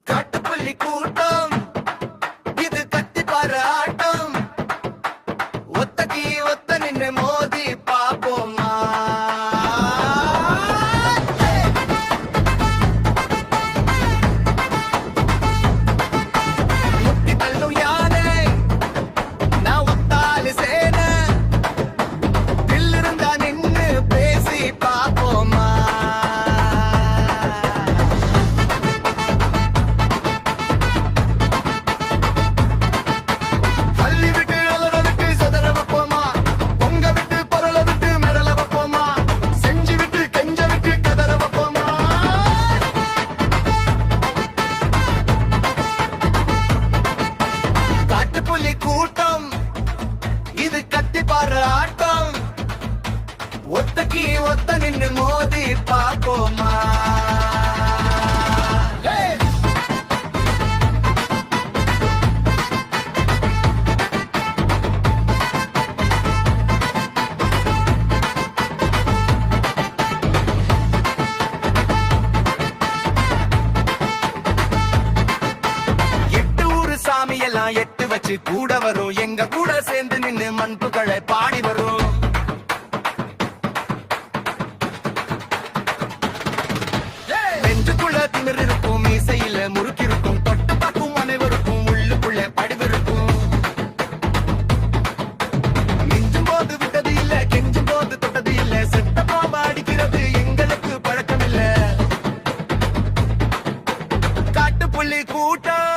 காட்டுப்புள்ளி கூட்டம் இது கத்தி பாரு ஆட்டம் ஒத்தக்கி ஒத்த நின்னு மோதி பாப்போமா முட்டி தள்ளும் யானை நான் ஒத்தாலு சேன தில்லிருந்தா நின்னு பேசி பாப்போமா அள்ளி விட்டு அலற விட்டு சதற வைப்போமா பொங்க விட்டு பொருள விட்டு மெடல வைப்போமா செஞ்சு விட்டு கெஞ்ச விட்டு கதற வைப்போமா காட்டுப்புலி கூட்டம் இது கத்தி பாரு ஆட்டம் ஒத்தக்கி ஒத்த நின்னு மோதி பாப்போமா எட்டு ஊரு சாமி எல்லாம் எட்டு வச்சு கூட வரும் எங்க கூட சேர்ந்து நின்னு மண்புகளை பாடி வரும் நெஞ்சுக்குள்ள திமிர் இருக்கும் மீசையில முறுக்கி இருக்கும் தொட்டு பார்க்கும் அனைவருக்கும் உள்ளுக்குள்ள படிவிருக்கும் மிஞ்சும் போது விட்டது இல்ல கெஞ்சும் போது தொட்டது இல்ல செத்த பாம்பு அடிக்கிறது எங்களுக்கு பழக்கம் இல்ல காட்டுப்புள்ளி கூட்டம்